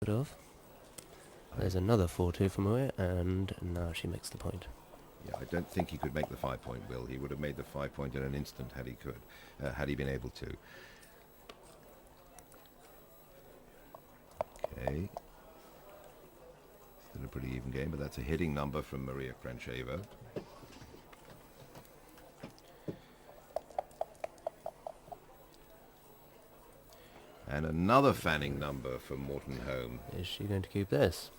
Of. There's another 4-2 from away, and now she makes the point. Yeah, I don't think he could make the 5-point, Will. He would have made the 5-point in an instant had he had he been able to. Okay. Still a pretty even game, but that's a hitting number from Maria Krancheva. And another fanning number from Morton Home. Is she going to keep this?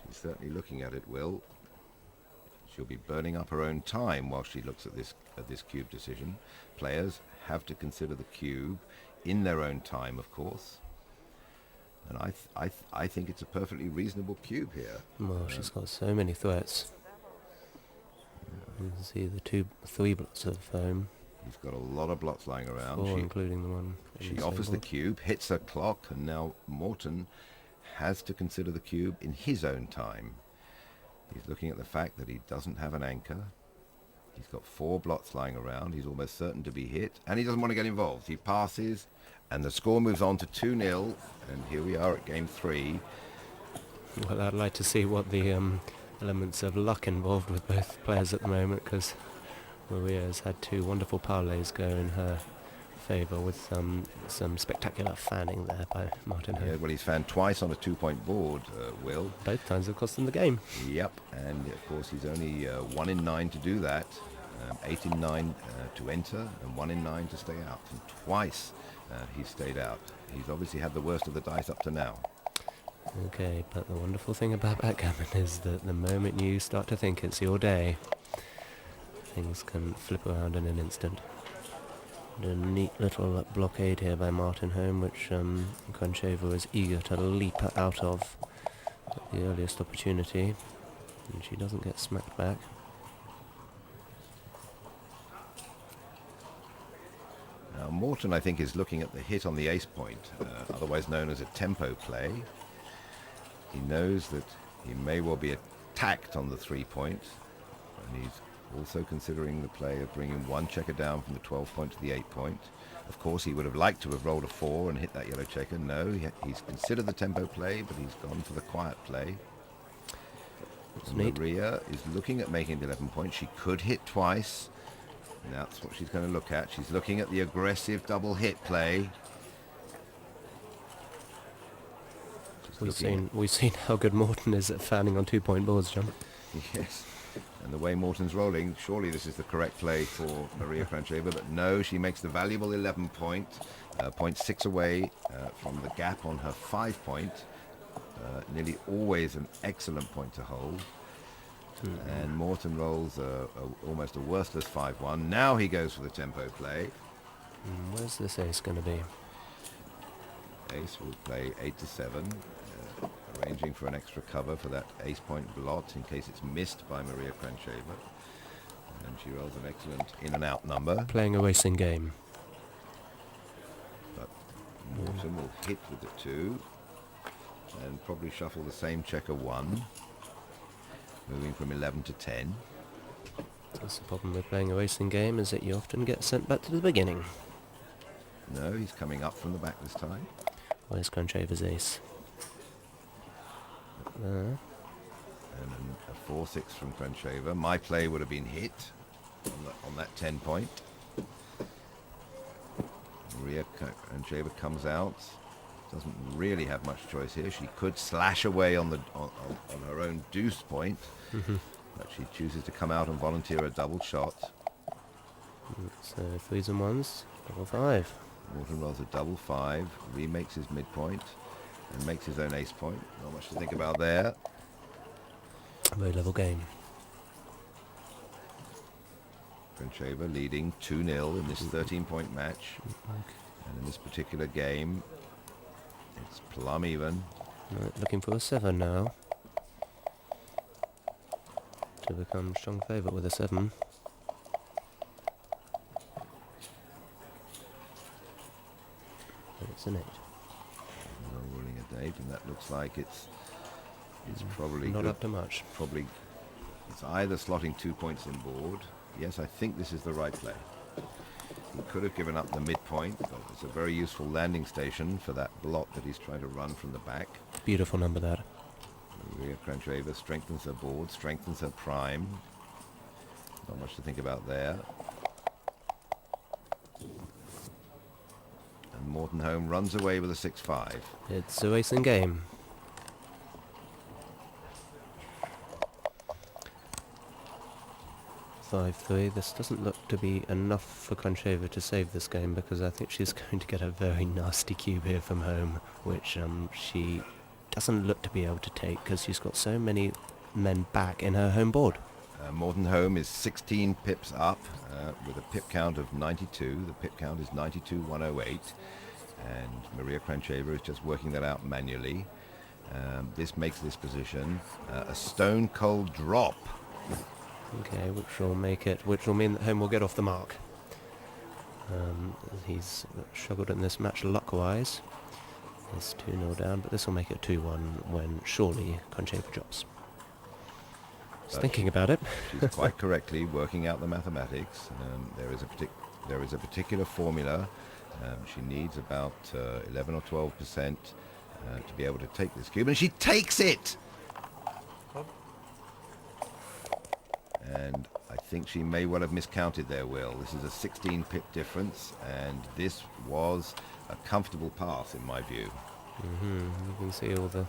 She's certainly looking at it, Will. She'll be burning up her own time while she looks at this cube decision. Players have to consider the cube in their own time, of course. And I think it's a perfectly reasonable cube here. Well, she's got so many threats. You can see the 3 blots of foam. He's got a lot of blots lying around. 4, including the one. She offers the cube, hits her clock, and now Morton has to consider the cube in his own time. He's looking at the fact that he doesn't have an anchor. He's got 4 blots lying around. He's almost certain to be hit, and he doesn't want to get involved. He passes, and the score moves on to 2-0, and here we are at game 3. Well, I'd like to see what the elements of luck involved with both players at the moment, because Maria has had 2 wonderful parlays go in her favour with some spectacular fanning there by Martin Ho. Yeah, well, he's fanned twice on a 2-point board, Will. Both times have cost them the game. Yep, and of course he's only 1 in 9 to do that, 8 in 9 to enter, and 1 in 9 to stay out. And twice he's stayed out. He's obviously had the worst of the dice up to now. Okay, but the wonderful thing about backgammon is that the moment you start to think it's your day, things can flip around in an instant. And a neat little blockade here by Martin Home, which Krancheva is eager to leap out of at the earliest opportunity, and she doesn't get smacked back. Now Morton, I think, is looking at the hit on the ace point, otherwise known as a tempo play. He knows that he may well be attacked on the 3-point, and he's also considering the play of bringing 1 checker down from the 12-point to the 8-point. Of course, he would have liked to have rolled a 4 and hit that yellow checker. No, he's considered the tempo play, but he's gone for the quiet play. Maria is looking at making the 11-point. She could hit twice. And that's what she's going to look at. She's looking at the aggressive double hit play. We've seen how good Morton is at fanning on 2-point boards, John. Yes. And the way Morton's rolling, surely this is the correct play for Maria Krancheva, but no, she makes the valuable 11-point, 0.6 away from the gap on her 5-point. Nearly always an excellent point to hold. And Morton rolls almost a worthless 5-1. Now he goes for the tempo play. Where's this ace going to be? Ace will play 8-7, arranging for an extra cover for that ace point blot in case it's missed by Maria Krancheva. And she rolls an excellent in and out number. Playing a racing game. But Morton will hit with the 2 and probably shuffle the same checker 1, moving from 11 to 10. That's the problem with playing a racing game, is that you often get sent back to the beginning. No, he's coming up from the back this time. Where's Krancheva's ace? There. And a 4-6 from Krancheva. My play would have been hit on that 10-point. Maria Krancheva comes out. Doesn't really have much choice here. She could slash away on her own deuce point, but she chooses to come out and volunteer a double shot. So 3s and 1s, double 5. Morton rolls a double 5, remakes his midpoint, and makes his own ace point. Not much to think about there. Very level game. Krancheva leading 2-0 in this 13-point match. And in this particular game, it's plumb even. Right, looking for a 7 now. To become strong favourite with a 7. And it's an 8. No ruling a date, and that looks like it's probably not good. up to much. Probably it's either slotting 2 points in board. Yes, I think this is the right play. He could have given up the midpoint, but it's a very useful landing station for that blot that he's trying to run from the back. beautiful number, that. Maria Krancheva strengthens her board, strengthens her prime. Not much to think about there. And Mortenholm runs away with a 6-5. It's a racing game. 5-3. This doesn't look to be enough for Krancheva to save this game, because I think she's going to get a very nasty cube here from home, which she doesn't look to be able to take because she's got so many men back in her home board. Mortenholm is 16 pips up with a pip count of 92. The pip count is 92,108. And Maria Krancheva is just working that out manually. This makes this position a stone cold drop. Okay, which will mean that home will get off the mark. He's struggled in this match luck-wise. It's 2-0 down, but this will make it 2-1 when surely Krancheva drops. Just thinking about it. She's quite correctly working out the mathematics. There is a particular formula. She needs about 11 or 12% to be able to take this cube, and she takes it! And I think she may well have miscounted there, Will. This is a 16 pip difference, and this was a comfortable pass in my view. You can see you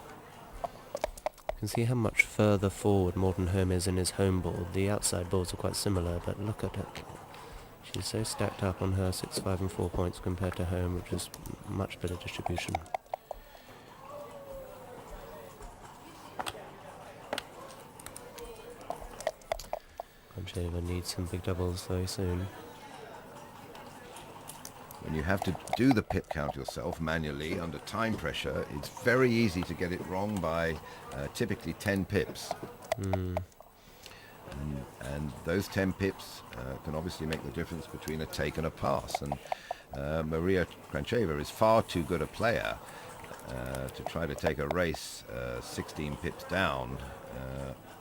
can see how much further forward Mortenholm is in his home board. The outside boards are quite similar, but look at it. She's so stacked up on her 6, 5 and 4 points compared to home, which is much better distribution. Krancheva needs some big doubles very soon. When you have to do the pip count yourself manually under time pressure, it's very easy to get it wrong by typically 10 pips. And those 10 pips can obviously make the difference between a take and a pass. And Maria Krancheva is far too good a player to try to take a race 16 pips down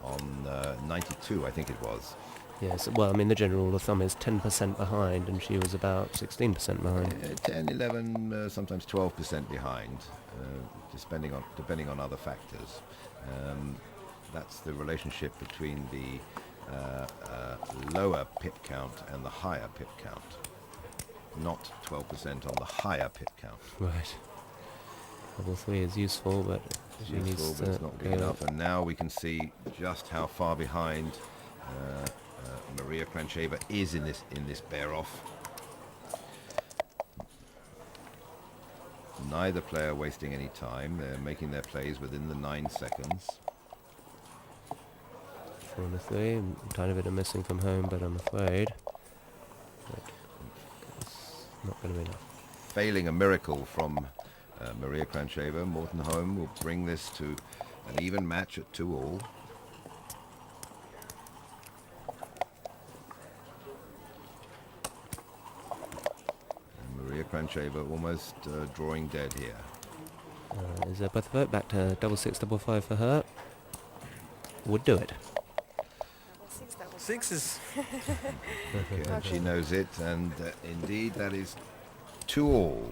on 92, I think it was. Yes, well, I mean, the general rule of thumb is 10% behind, and she was about 16% behind. 10, 11, sometimes 12% behind, depending on other factors. That's the relationship between the lower pip count and the higher pip count. Not 12% on the higher pip count. Right. Level 3 is useful, but she needs to it's not big enough. And now we can see just how far behind Maria Krancheva is in this bear-off. Neither player wasting any time. They're making their plays within the 9 seconds. 4 and a 3. A tiny bit of missing from home, but I'm afraid it's not going to be enough. Failing a miracle from Maria Krancheva, Mortenholm will bring this to an even match at 2-all. Maria Krancheva almost drawing dead here. Is there both vote back to 6, 5 for her? Would do it. 6 is... Okay, and she knows it, and indeed that is 2-all.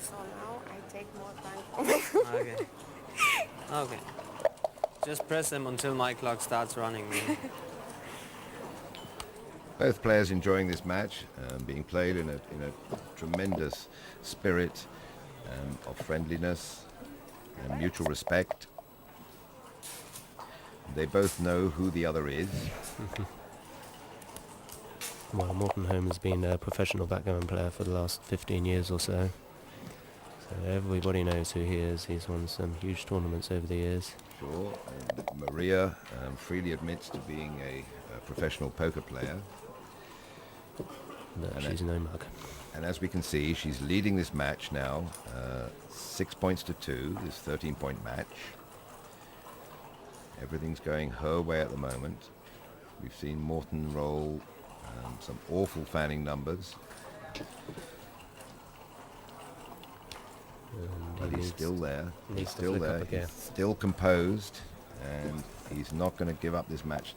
So now I take more time. Okay. Okay. Just press them until my clock starts running. Both players enjoying this match, being played in a tremendous spirit of friendliness and mutual respect. They both know who the other is. Well, Mortenholm has been a professional backgammon player for the last 15 years or so. So everybody knows who he is. He's won some huge tournaments over the years. Sure. And Maria freely admits to being a professional poker player. But And she's no mug. And as we can see, she's leading this match now, 6 points to 2, this 13-point match. Everything's going her way at the moment. We've seen Morton roll some awful fanning numbers. But he's still there. He's still there. He's still composed. And he's not going to give up this match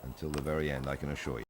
until the very end, I can assure you.